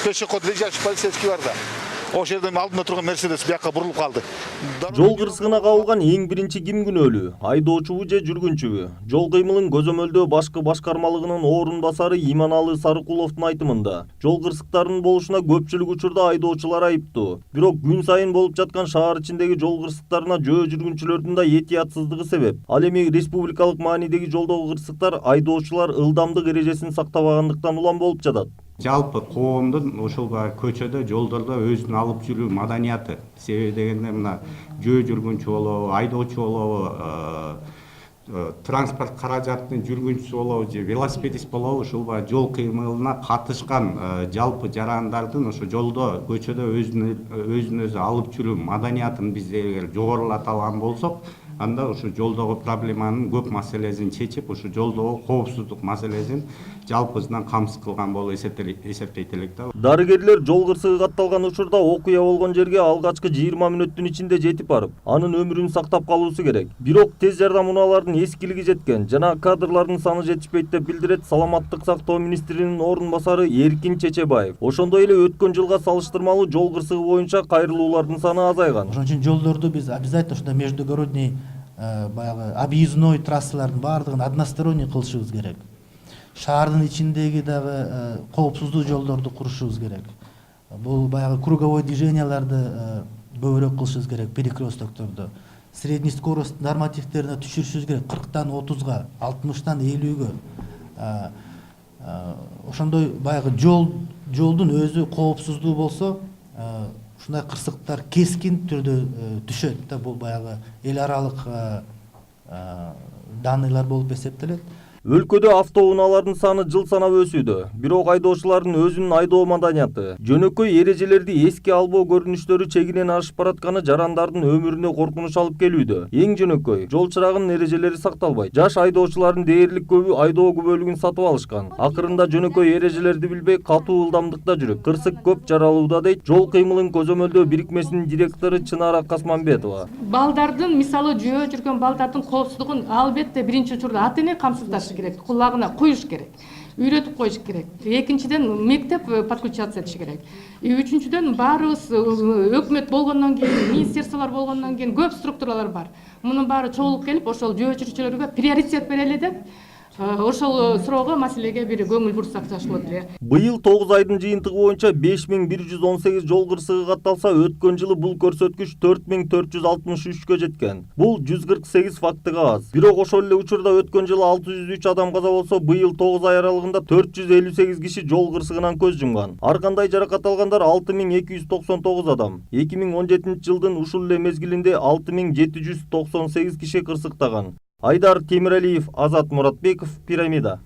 пешеход лежачий полицейский бар да. Ошол жерден алдында турган Мерседес бияка бурулуп калды. Жол кырсыгына кабылган эң биринчи ким күнөөлүү? Айдоочубу же жүргүнчүбү? Жол кыймылын көзөмөлдөө башкы башкармалыгынын орун басары Иманалы Сарыкуловдун айтымында, жол кырсыктарынын болушуна көпчүлүк учурда айдоочулар айыптуу. Бирок күн сайын болуп жаткан шаар ичиндеги жол кырсыктарына жөө жүргүнчүлөрдүн да этиятсыздыгы себеп. Ал эми республикалык маанидеги жолдогу кырсыктар айдоочулар ылдамдык эрежесин сактабагандыктан улам болуп жатат. Жалпы коомдун ошол көчөдө жолдордо өзүн алып жүрүү маданияты. Себеби дегенде мына жөө жүргүнчү болобу, айдоочу болобу, транспорт каражатынын жүргүнчүсү болобу же велосипедист болобу, ушул жол кыймылына катышкан жалпы жарандардын ошо жолдо көчөдө өзүн өзү алып жүрүү маданиятын биз эгер жогорулата алган болсок, анда ушу жолдогу проблеманын көп маселесин чечип, ушу жолдогу коопсуздук маселесин жалпысынан камсыз кылган болуп эсептейт элек да. Дарыгерлер жол кырсыгы катталган учурда окуя болгон жерге алгачкы 20 мүнөттүн ичинде жетип барып, анын өмүрүн сактап калуусу керек. Бирок тез жардам унааларынын эскилиги жеткен жана кадрлардын саны жетишпейт деп билдирет Саламаттык сактоо министринин орун басары Эркин Чечебаев. Ошондой эле өткөн жылга салыштырмалуу жол кырсыгы боюнча кайрылуулардын саны азайган. Ошон үчүн жолдорду биз обязательно ушундай междугородний баягы объездной трассалардын баардыгын односторонний кылышыбыз керек. Шаардын ичиндеги дагы коопсуздуу жолдорду курушубуз керек. Бул баягы круговой движенияларды көбүрөөк кылышыбыз керек, перекрестокторду. Средний скорость нормативтерине түшүрүшүбүз керек, 40-тан 30-га, 60-тан 50-ге. Ошондой баягы жолдун өзү коопсуздуу болсо, ушундай кырсыктар кескин түрдө түшөт да, бул баягы эл аралык данныйлар болуп эсептелет. Өлкөдө автоунаалардын саны жыл санап өсүүдө. Бирок айдоочулардын өзүнүн айдоо маданияты, жөнөкөй эрежелерди эске албоо көрүнүштөрү чегинен ашып баратканы жарандардын өмүрүнө коркунуч алып келүүдө. Эң жөнөкөй жол чырагынын эрежелери сакталбайт. Жаш айдоочулардын дээрлик көбү айдоо күбөлүгүн сатып алышкан. Акырында жөнөкөй эрежелерди билбей катуу ылдамдыкта жүрүп, кырсык көп жаралууда дейт жол кыймылын көзөмөлдөө бирикмесинин директору Чынара Касманбетова. Балдардын, мисалы жөө жүргөн балдардын коопсуздугун албетте биринчи учурда ата эне камсыздашы керек, кулагына коюш керек, үйрөтүп коюш керек. Экинчиден мектеп подключаться этиш керек. Үчүнчүдөн баарыбыз өкмөт болгондон кийин, министрликтер болгондон кийин көп структуралар бар. Мунун баары чогулуп келип, ошол жөө жүрүүчүлөргө приоритет берели деп, ошол суроого, маселеге бир көңүл бурсак жакшы болот эле. Быйыл 9 айдын жыйынтыгы боюнча 5118 жол кырсыгы катталса, өткөн жылы бул көрсөткүч 4463кө жеткен. Бул 148 фактыга аз. Бирок ошол эле учурда өткөн жылы 603 адам каза болсо, быйыл 9 ай аралыгында 458 киши жол кырсыгынан көз жумган. Ар кандай жаракат алгандар 6299 адам. 2017 жылдын ушул эле мезгилинде 6798 киши кырсыктаган. Айдар Темиралиев, Азат Муратбеков, Пирамида.